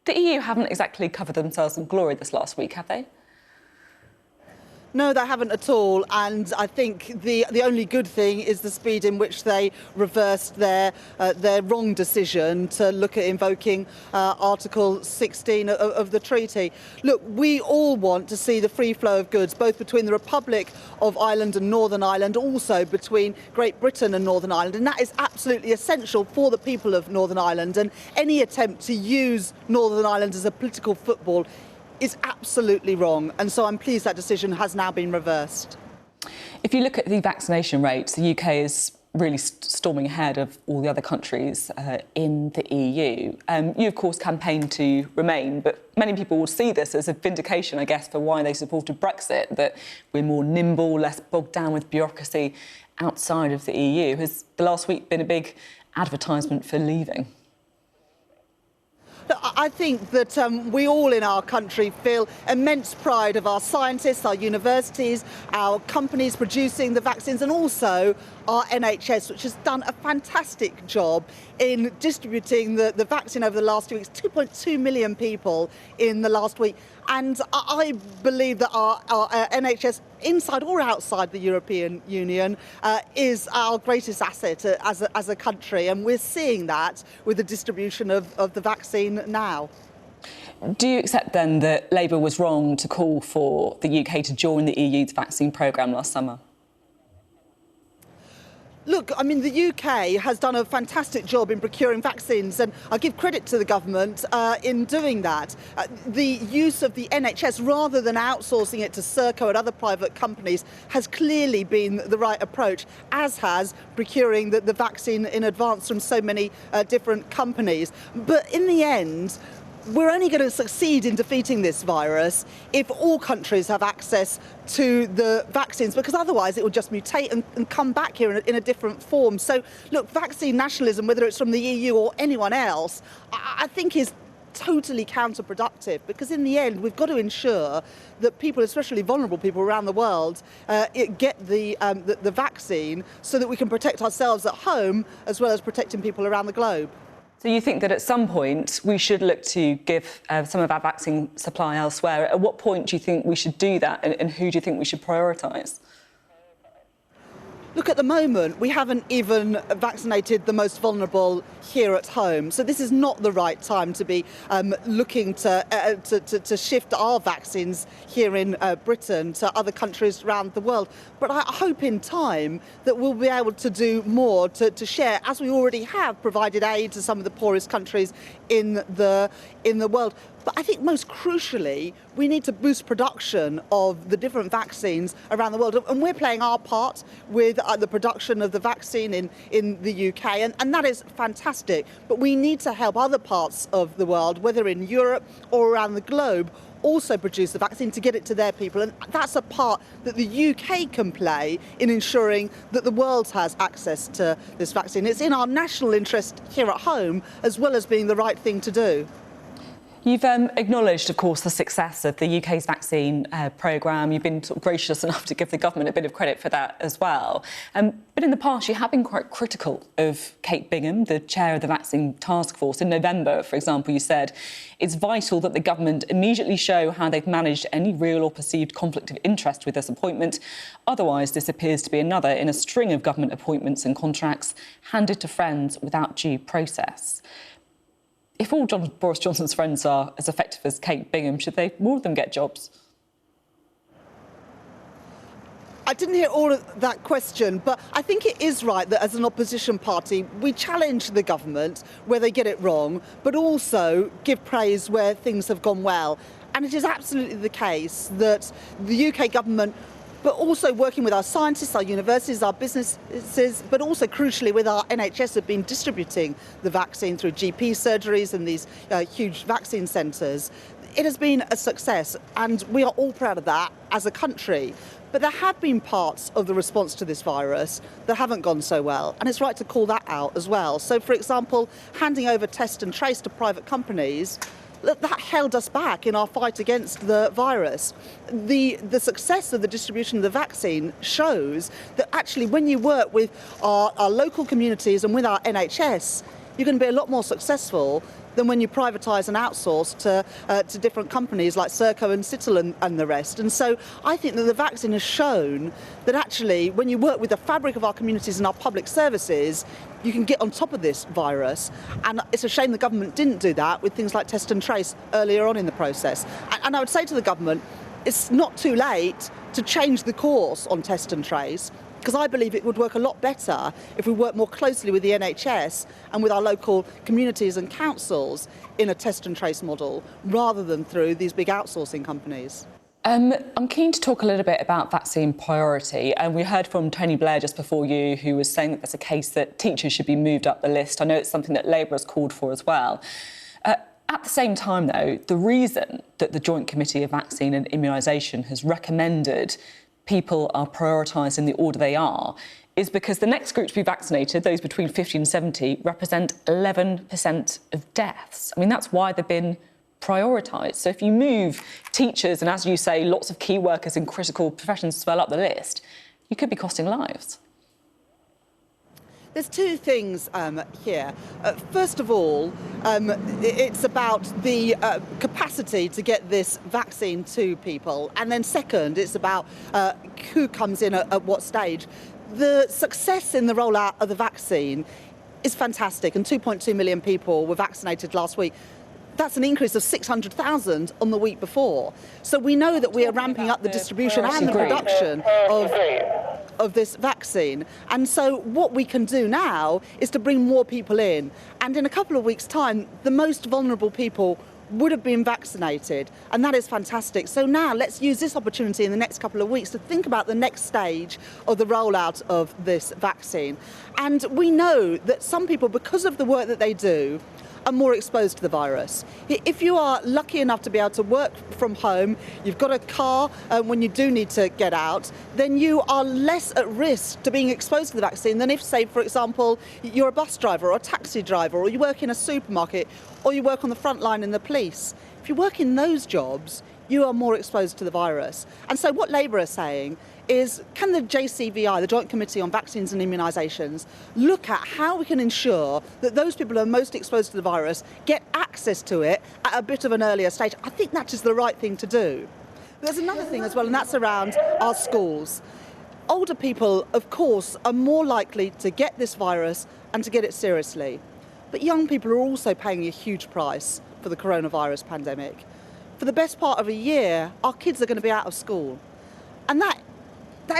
The EU haven't exactly covered themselves in glory this last week, have they? No, they haven't at all, and I think the only good thing is the speed in which they reversed their wrong decision to look at invoking Article 16 of the treaty. Look, we all want to see the free flow of goods, both between the Republic of Ireland and Northern Ireland, also between Great Britain and Northern Ireland, and that is absolutely essential for the people of Northern Ireland, and any attempt to use Northern Ireland as a political football is absolutely wrong, and so I'm pleased that decision has now been reversed. If you look at the vaccination rates, the UK is really storming ahead of all the other countries in the EU. You, of course, campaigned to remain, but many people would see this as a vindication, I guess, for why they supported Brexit, that we're more nimble, less bogged down with bureaucracy outside of the EU. Has the last week been a big advertisement for leaving? I think that we all in our country feel immense pride of our scientists, our universities, our companies producing the vaccines, and also our NHS, which has done a fantastic job in distributing the vaccine over the last 2 weeks, 2.2 million people in the last week. And I believe that our NHS, inside or outside the European Union, is our greatest asset as a country. And we're seeing that with the distribution of the vaccine now. Do you accept then that Labour was wrong to call for the UK to join the EU's vaccine programme last summer? Look, I mean, the UK has done a fantastic job in procuring vaccines, and I give credit to the government in doing that. The use of the NHS, rather than outsourcing it to Serco and other private companies, has clearly been the right approach, as has procuring the vaccine in advance from so many different companies. But in the end, we're only going to succeed in defeating this virus if all countries have access to the vaccines, because otherwise it will just mutate and come back here in a different form. So, look, vaccine nationalism, whether it's from the EU or anyone else, I think is totally counterproductive, because in the end we've got to ensure that people, especially vulnerable people around the world, get the vaccine so that we can protect ourselves at home as well as protecting people around the globe. So you think that at some point we should look to give some of our vaccine supply elsewhere. At what point do you think we should do that, and who do you think we should prioritise? Look, at the moment, we haven't even vaccinated the most vulnerable here at home. So this is not the right time to be looking to shift our vaccines here in Britain to other countries around the world. But I hope in time that we'll be able to do more to share, as we already have provided aid to some of the poorest countries in the world. But I think most crucially, we need to boost production of the different vaccines around the world. And we're playing our part with the production of the vaccine in the UK, and that is fantastic. But we need to help other parts of the world, whether in Europe or around the globe, also produce the vaccine to get it to their people. And that's a part that the UK can play in ensuring that the world has access to this vaccine. It's in our national interest here at home, as well as being the right thing to do. You've acknowledged, of course, the success of the UK's vaccine programme. You've been sort of gracious enough to give the government a bit of credit for that as well. But in the past, you have been quite critical of Kate Bingham, the chair of the Vaccine Task Force. In November, for example, you said it's vital that the government immediately show how they've managed any real or perceived conflict of interest with this appointment. Otherwise, this appears to be another in a string of government appointments and contracts handed to friends without due process. If all Boris Johnson's friends are as effective as Kate Bingham, should more of them get jobs? I didn't hear all of that question, but I think it is right that as an opposition party, we challenge the government where they get it wrong, but also give praise where things have gone well. And it is absolutely the case that the UK government, but also working with our scientists, our universities, our businesses, but also crucially with our NHS, have been distributing the vaccine through GP surgeries and these huge vaccine centres. It has been a success, and we are all proud of that as a country. But there have been parts of the response to this virus that haven't gone so well, and it's right to call that out as well. So, for example, handing over test and trace to private companies, that held us back in our fight against the virus. The success of the distribution of the vaccine shows that actually when you work with our local communities and with our NHS, you're going to be a lot more successful than when you privatise and outsource to different companies like Serco and Cittal and the rest. And so I think that the vaccine has shown that actually when you work with the fabric of our communities and our public services, you can get on top of this virus. And it's a shame the government didn't do that with things like test and trace earlier on in the process. And I would say to the government, it's not too late to change the course on test and trace, because I believe it would work a lot better if we work more closely with the NHS and with our local communities and councils in a test and trace model, rather than through these big outsourcing companies. I'm keen to talk a little bit about vaccine priority. And we heard from Tony Blair just before you, who was saying that there's a case that teachers should be moved up the list. I know it's something that Labour has called for as well. At the same time, though, the reason that the Joint Committee of Vaccine and Immunisation has recommended people are prioritised in the order they are is because the next group to be vaccinated, those between 50 and 70, represent 11% of deaths. I mean, that's why they've been prioritised. So if you move teachers and, as you say, lots of key workers in critical professions swell up the list, you could be costing lives. There's two things here. First of all, it's about the capacity to get this vaccine to people. And then second, it's about who comes in at what stage. The success in the rollout of the vaccine is fantastic, and 2.2 million people were vaccinated last week. That's an increase of 600,000 on the week before. So we know that we are ramping up the distribution and the production of this vaccine. And so what we can do now is to bring more people in. And in a couple of weeks' time, the most vulnerable people would have been vaccinated, and that is fantastic. So now let's use this opportunity in the next couple of weeks to think about the next stage of the rollout of this vaccine. And we know that some people, because of the work that they do, are more exposed to the virus. If you are lucky enough to be able to work from home, you've got a car when you do need to get out, then you are less at risk to being exposed to the vaccine than if, say, for example, you're a bus driver or a taxi driver, or you work in a supermarket, or you work on the front line in the police. If you work in those jobs, you are more exposed to the virus. And so what Labour are saying is, can the JCVI, the Joint Committee on Vaccines and Immunisations, look at how we can ensure that those people who are most exposed to the virus get access to it at a bit of an earlier stage? I think that is the right thing to do. There's another thing as well, and that's around our schools. Older people, of course, are more likely to get this virus and to get it seriously. But young people are also paying a huge price for the coronavirus pandemic. For the best part of a year, our kids are going to be out of school. And that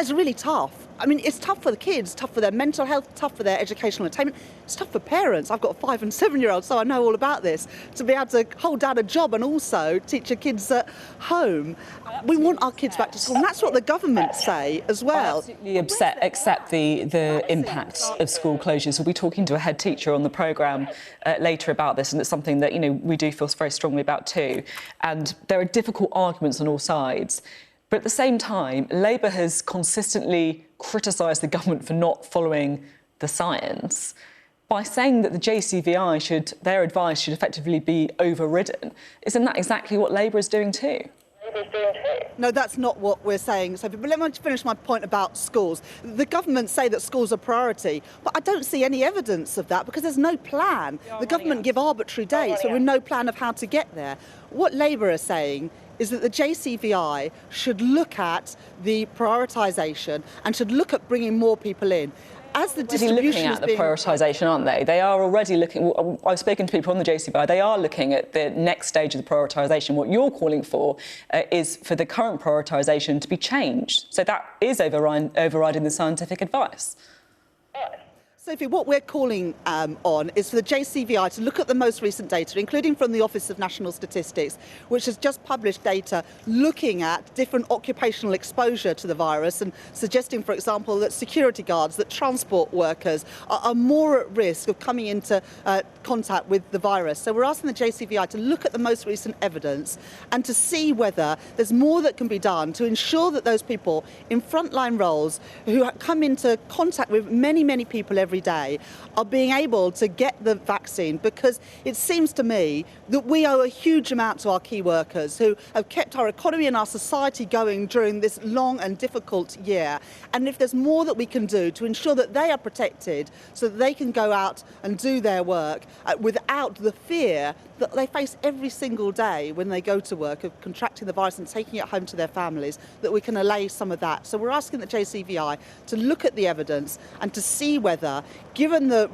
is really tough. I mean, it's tough for the kids, tough for their mental health, tough for their educational attainment. It's tough for parents. I've got a 5- and 7-year-old, so I know all about this, to be able to hold down a job and also teach your kids at home. We want our kids back to school, and that's what the government say as well. I absolutely accept the impacts of school closures. We'll be talking to a head teacher on the programme later about this, and it's something that, you know, we do feel very strongly about too. And there are difficult arguments on all sides. But at the same time, Labour has consistently criticised the government for not following the science by saying that the JCVI their advice should effectively be overridden. Isn't that exactly what Labour is doing too? No, that's not what we're saying, Sophie. But let me finish my point about schools. The government say that schools are priority, but I don't see any evidence of that because there's no plan. The government give arbitrary dates with no plan of how to get there. What Labour are saying is that the JCVI should look at the prioritisation and should look at bringing more people in. As the distribution looking at the prioritisation, aren't they? They are already looking. I've spoken to people on the JCVI. They are looking at the next stage of the prioritisation. What you're calling for is for the current prioritisation to be changed. So that is overriding the scientific advice. Sophie, what we're calling on is for the JCVI to look at the most recent data, including from the Office of National Statistics, which has just published data looking at different occupational exposure to the virus and suggesting, for example, that security guards, that transport workers are more at risk of coming into contact with the virus. So we're asking the JCVI to look at the most recent evidence and to see whether there's more that can be done to ensure that those people in frontline roles who come into contact with many, many people every every day are being able to get the vaccine, because it seems to me that we owe a huge amount to our key workers who have kept our economy and our society going during this long and difficult year. And if there's more that we can do to ensure that they are protected so that they can go out and do their work without the fear that they face every single day when they go to work of contracting the virus and taking it home to their families, that we can allay some of that. So we're asking the JCVI to look at the evidence and to see whether, given the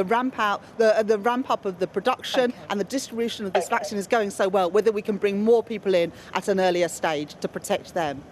ramp up of the production and the distribution of this vaccine is going so well, whether we can bring more people in at an earlier stage to protect them.